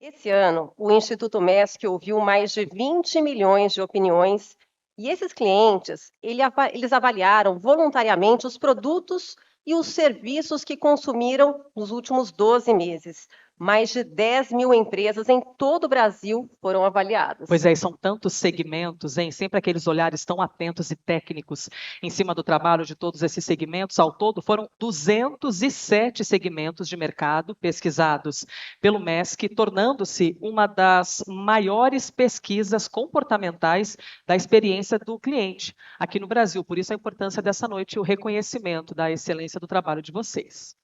Esse ano, o Instituto MESC ouviu mais de 20 milhões de opiniões e esses clientes, eles avaliaram voluntariamente os produtos e os serviços que consumiram nos últimos 12 meses. Mais de 10 mil empresas em todo o Brasil foram avaliadas. Pois é, e são tantos segmentos, hein? Sempre aqueles olhares tão atentos e técnicos em cima do trabalho de todos esses segmentos. Ao todo, foram 207 segmentos de mercado pesquisados pelo MESC, tornando-se uma das maiores pesquisas comportamentais da experiência do cliente aqui no Brasil. Por isso a importância dessa noite e o reconhecimento da excelência do trabalho de vocês.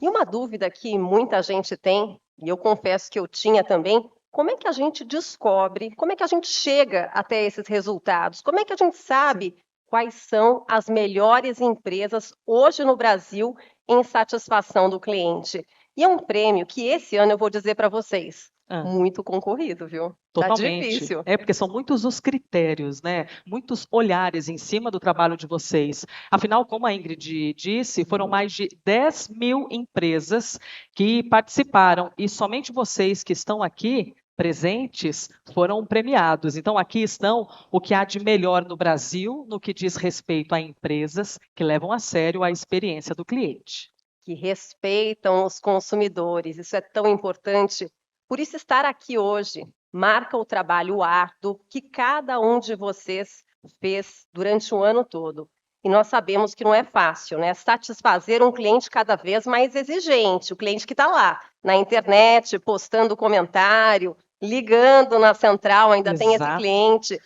E uma dúvida que muita gente tem, e eu confesso que eu tinha também, como é que a gente descobre, como é que a gente chega até esses resultados? Como é que a gente sabe quais são as melhores empresas hoje no Brasil em satisfação do cliente? E é um prêmio que esse ano eu vou dizer para vocês, muito concorrido, viu? Totalmente. Tá difícil. É porque são muitos os critérios, né? Muitos olhares em cima do trabalho de vocês. Afinal, como a Ingrid disse, foram mais de 10 mil empresas que participaram e somente vocês que estão aqui presentes foram premiados. Então, aqui estão o que há de melhor no Brasil no que diz respeito a empresas que levam a sério a experiência do cliente. Que respeitam os consumidores, isso é tão importante. Por isso, estar aqui hoje marca o trabalho árduo que cada um de vocês fez durante o ano todo. E nós sabemos que não é fácil, né? Satisfazer um cliente cada vez mais exigente, o cliente que está lá, na internet, postando comentário, ligando na central, ainda tem esse cliente.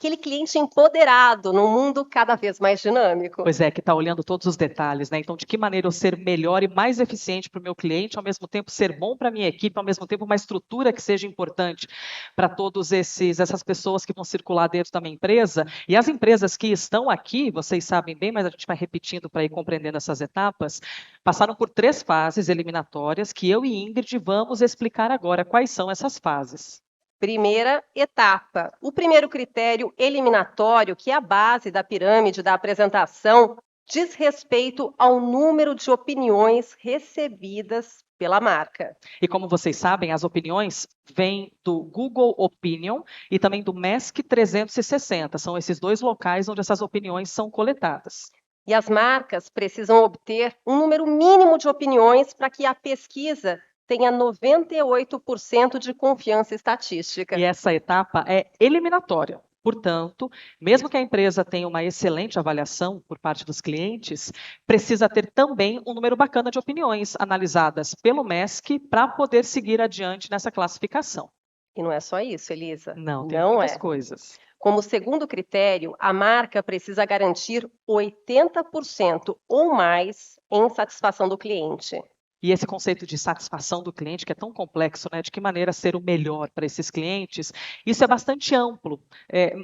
Aquele cliente empoderado num mundo cada vez mais dinâmico. Pois é, que está olhando todos os detalhes, né? Então, de que maneira eu ser melhor e mais eficiente para o meu cliente, ao mesmo tempo ser bom para a minha equipe, ao mesmo tempo uma estrutura que seja importante para todos essas pessoas que vão circular dentro da minha empresa. E as empresas que estão aqui, vocês sabem bem, mas a gente vai repetindo para ir compreendendo essas etapas, passaram por 3 fases eliminatórias que eu e Ingrid vamos explicar agora quais são essas fases. Primeira etapa. O primeiro critério eliminatório, que é a base da pirâmide da apresentação, diz respeito ao número de opiniões recebidas pela marca. E como vocês sabem, as opiniões vêm do Google Opinion e também do MESC 360. São esses 2 locais onde essas opiniões são coletadas. E as marcas precisam obter um número mínimo de opiniões para que a pesquisa tenha 98% de confiança estatística. E essa etapa é eliminatória. Portanto, mesmo que a empresa tenha uma excelente avaliação por parte dos clientes, precisa ter também um número bacana de opiniões analisadas pelo MESC para poder seguir adiante nessa classificação. E não é só isso, Elisa. Não, tem muitas coisas. Como segundo critério, a marca precisa garantir 80% ou mais em satisfação do cliente. E esse conceito de satisfação do cliente, que é tão complexo, né? De que maneira ser o melhor para esses clientes, isso é bastante amplo.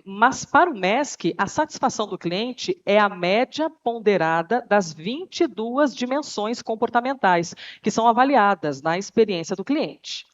Mas para o MESC, a satisfação do cliente é a média ponderada das 22 dimensões comportamentais que são avaliadas na experiência do cliente.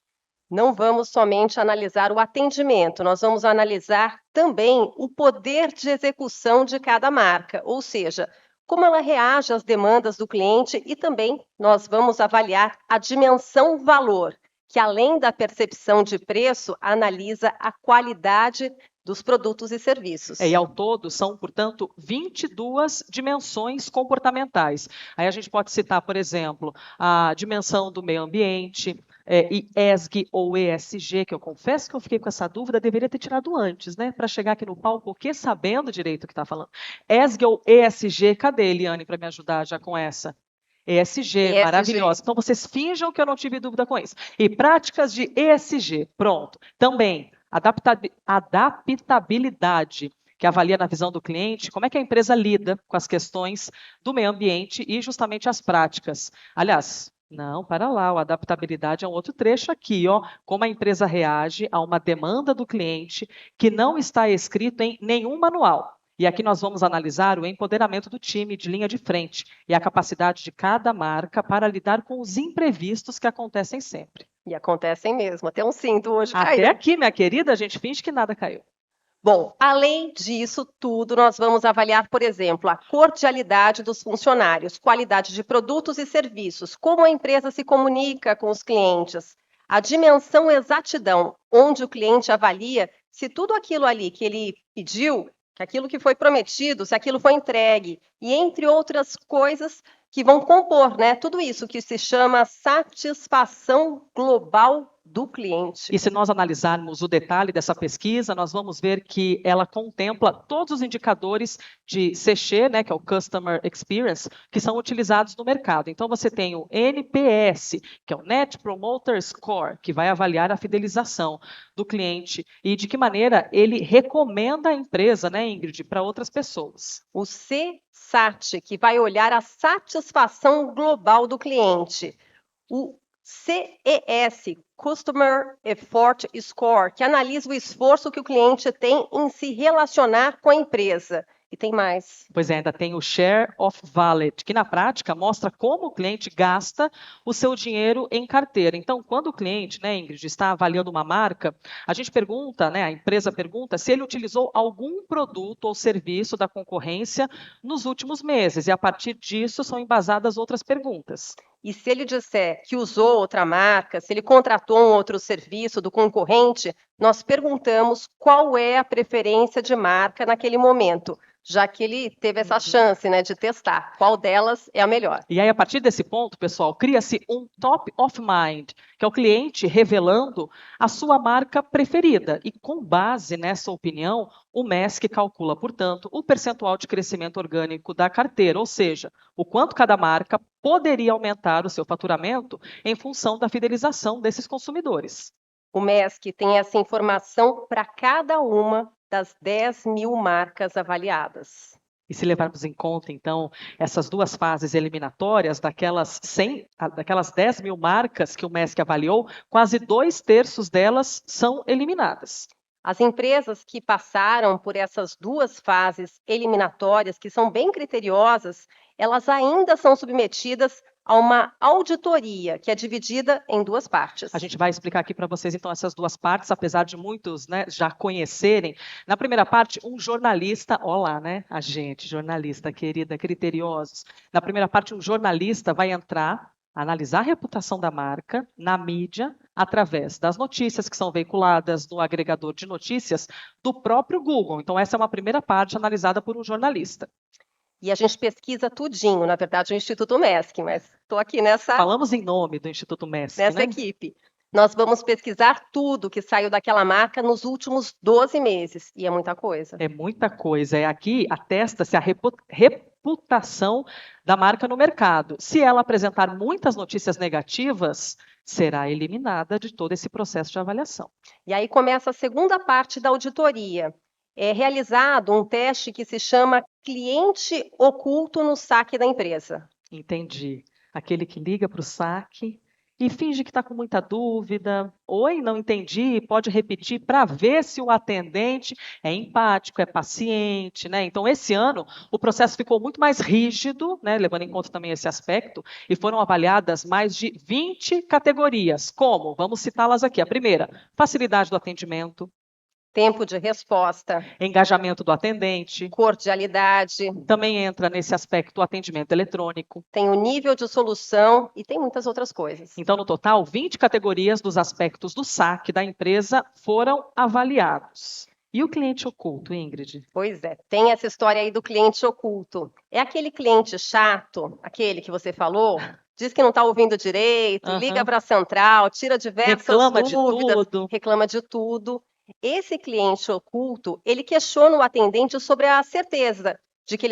Não vamos somente analisar o atendimento, nós vamos analisar também o poder de execução de cada marca, ou seja, como ela reage às demandas do cliente e também nós vamos avaliar a dimensão valor, que além da percepção de preço, analisa a qualidade dos produtos e serviços. E ao todo são, portanto, 22 dimensões comportamentais. Aí a gente pode citar, por exemplo, a dimensão do meio ambiente, ESG ou ESG, que eu confesso que eu fiquei com essa dúvida, deveria ter tirado antes, né? Para chegar aqui no palco, porque sabendo direito o que está falando. ESG ou ESG, cadê, Eliane, para me ajudar já com essa? ESG, maravilhosa. Então, vocês finjam que eu não tive dúvida com isso. E práticas de ESG, pronto. Também, adaptabilidade, que avalia na visão do cliente como é que a empresa lida com as questões do meio ambiente e justamente as práticas. Aliás, não, para lá, a adaptabilidade é um outro trecho aqui, ó, como a empresa reage a uma demanda do cliente que não está escrito em nenhum manual. E aqui nós vamos analisar o empoderamento do time de linha de frente e a capacidade de cada marca para lidar com os imprevistos que acontecem sempre. E acontecem mesmo, até um cinto hoje caiu. Até aqui, minha querida, a gente finge que nada caiu. Bom, além disso tudo, nós vamos avaliar, por exemplo, a cordialidade dos funcionários, qualidade de produtos e serviços, como a empresa se comunica com os clientes, a dimensão e exatidão, onde o cliente avalia se tudo aquilo ali que ele pediu, que aquilo que foi prometido, se aquilo foi entregue, e entre outras coisas que vão compor, né? Tudo isso que se chama satisfação global do cliente. E se nós analisarmos o detalhe dessa pesquisa, nós vamos ver que ela contempla todos os indicadores de CX, né, que é o Customer Experience, que são utilizados no mercado. Então, você tem o NPS, que é o Net Promoter Score, que vai avaliar a fidelização do cliente e de que maneira ele recomenda a empresa, né, Ingrid, para outras pessoas. O CSAT, que vai olhar a satisfação global do cliente. O CES, Customer Effort Score, que analisa o esforço que o cliente tem em se relacionar com a empresa. E tem mais. Pois é, ainda tem o Share of Wallet, que na prática mostra como o cliente gasta o seu dinheiro em carteira. Então, quando o cliente, né, Ingrid, está avaliando uma marca, a gente pergunta, né, a empresa pergunta se ele utilizou algum produto ou serviço da concorrência nos últimos meses. E a partir disso são embasadas outras perguntas. E se ele disser que usou outra marca, se ele contratou um outro serviço do concorrente, nós perguntamos qual é a preferência de marca naquele momento, já que ele teve essa chance, né, de testar qual delas é a melhor. E aí, a partir desse ponto, pessoal, cria-se um top of mind, que é o cliente revelando a sua marca preferida. E com base nessa opinião, o MESC calcula, portanto, o percentual de crescimento orgânico da carteira, ou seja, o quanto cada marca poderia aumentar o seu faturamento em função da fidelização desses consumidores. O MESC tem essa informação para cada uma das 10.000 marcas avaliadas. E se levarmos em conta, então, essas duas fases eliminatórias, daquelas 10.000 marcas que o MESC avaliou, quase 2/3 delas são eliminadas. As empresas que passaram por essas duas fases eliminatórias, que são bem criteriosas, elas ainda são submetidas a uma auditoria, que é dividida em duas partes. A gente vai explicar aqui para vocês, então, essas duas partes, apesar de muitos, né, já conhecerem. Na primeira parte, um jornalista, olá, né, a gente, jornalista querida, criteriosos. Na primeira parte, um jornalista vai entrar, analisar a reputação da marca na mídia, através das notícias que são veiculadas no agregador de notícias do próprio Google. Então, essa é uma primeira parte analisada por um jornalista. E a gente pesquisa tudinho, na verdade, o Instituto MESC, mas estou aqui nessa... Falamos em nome do Instituto MESC, nessa né? equipe. Nós vamos pesquisar tudo que saiu daquela marca nos últimos 12 meses, e é muita coisa. É muita coisa. É aqui atesta-se a reputação da marca no mercado. Se ela apresentar muitas notícias negativas, será eliminada de todo esse processo de avaliação. E aí começa a segunda parte da auditoria. É realizado um teste que se chama cliente oculto no saque da empresa. Entendi. Aquele que liga para o saque e finge que está com muita dúvida. Oi, não entendi, pode repetir para ver se o atendente é empático, é paciente, né? Então, esse ano, o processo ficou muito mais rígido, né, levando em conta também esse aspecto, e foram avaliadas mais de 20 categorias. Como? Vamos citá-las aqui. A primeira, facilidade do atendimento. Tempo de resposta. Engajamento do atendente. Cordialidade. Também entra nesse aspecto o atendimento eletrônico. Tem o nível de solução e tem muitas outras coisas. Então, no total, 20 categorias dos aspectos do saque da empresa foram avaliados. E o cliente oculto, Ingrid? Pois é, tem essa história aí do cliente oculto. É aquele cliente chato, aquele que você falou, diz que não está ouvindo direito, liga para a central, tira diversas reclama dúvidas, reclama de tudo. Esse cliente oculto, ele questiona o atendente sobre a certeza de que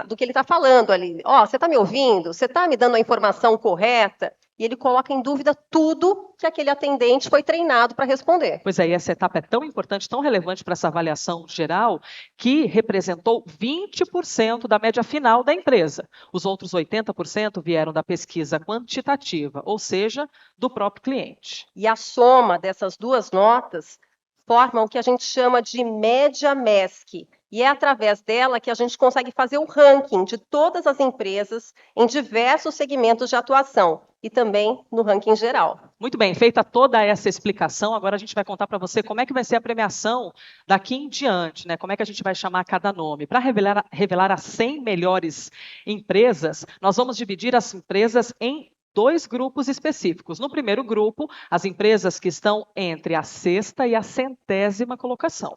do que ele está falando ali. Ó, você está me ouvindo? Você está me dando a informação correta? E ele coloca em dúvida tudo que aquele atendente foi treinado para responder. Pois é, e essa etapa é tão importante, tão relevante para essa avaliação geral, que representou 20% da média final da empresa. Os outros 80% vieram da pesquisa quantitativa, ou seja, do próprio cliente. E a soma dessas duas notas forma o que a gente chama de média MESC, E é através dela que a gente consegue fazer o ranking de todas as empresas em diversos segmentos de atuação e também no ranking geral. Muito bem, feita toda essa explicação, agora a gente vai contar para você como é que vai ser a premiação daqui em diante, né? Como é que a gente vai chamar cada nome. Para revelar as 100 melhores empresas, nós vamos dividir as empresas em 2 grupos específicos. No primeiro grupo, as empresas que estão entre a 6ª e a 100ª colocação.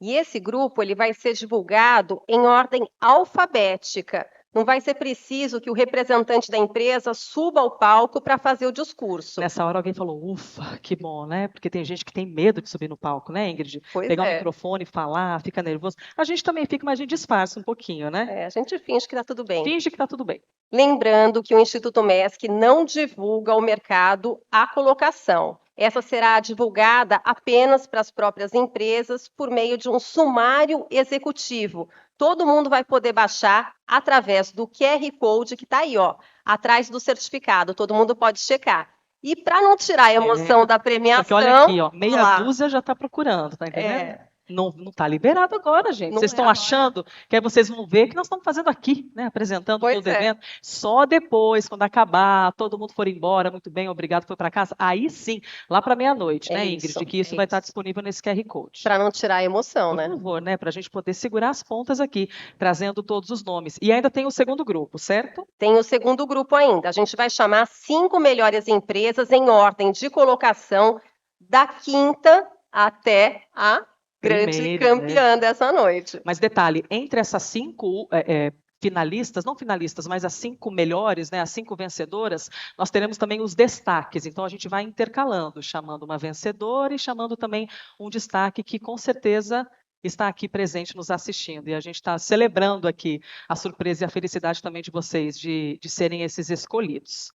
E esse grupo ele vai ser divulgado em ordem alfabética. Não vai ser preciso que o representante da empresa suba ao palco para fazer o discurso. Nessa hora alguém falou, ufa, que bom, né? Porque tem gente que tem medo de subir no palco, né, Ingrid? Pois Pegar o é. microfone, falar, fica nervoso. A gente também fica, mas a gente disfarça um pouquinho, né? A gente finge que está tudo bem. Finge que está tudo bem. Lembrando que o Instituto MESC não divulga ao mercado a colocação. Essa será divulgada apenas para as próprias empresas por meio de um sumário executivo. Todo mundo vai poder baixar através do QR Code que está aí, ó, atrás do certificado. Todo mundo pode checar. E para não tirar a emoção da premiação... Porque olha aqui, ó, meia dúzia já está procurando, tá entendendo? Não está liberado agora, gente. Vocês estão achando que aí vocês vão ver que nós estamos fazendo aqui, né? Apresentando todo o evento. Só depois, quando acabar, todo mundo for embora, muito bem, obrigado, foi para casa. Aí sim, lá para meia-noite, né, Ingrid? Que isso vai estar disponível nesse QR Code. Para não tirar a emoção, né? Por favor, né? Para a gente poder segurar as pontas aqui, trazendo todos os nomes. E ainda tem o segundo grupo, certo? Tem o segundo grupo ainda. A gente vai chamar 5 melhores empresas em ordem de colocação da 5ª até a grande campeã dessa noite. Mas detalhe, entre essas 5 finalistas, não finalistas, mas as 5 melhores, né, as 5 vencedoras, nós teremos também os destaques. Então, a gente vai intercalando, chamando uma vencedora e chamando também um destaque que, com certeza, está aqui presente nos assistindo. E a gente está celebrando aqui a surpresa e a felicidade também de vocês de serem esses escolhidos.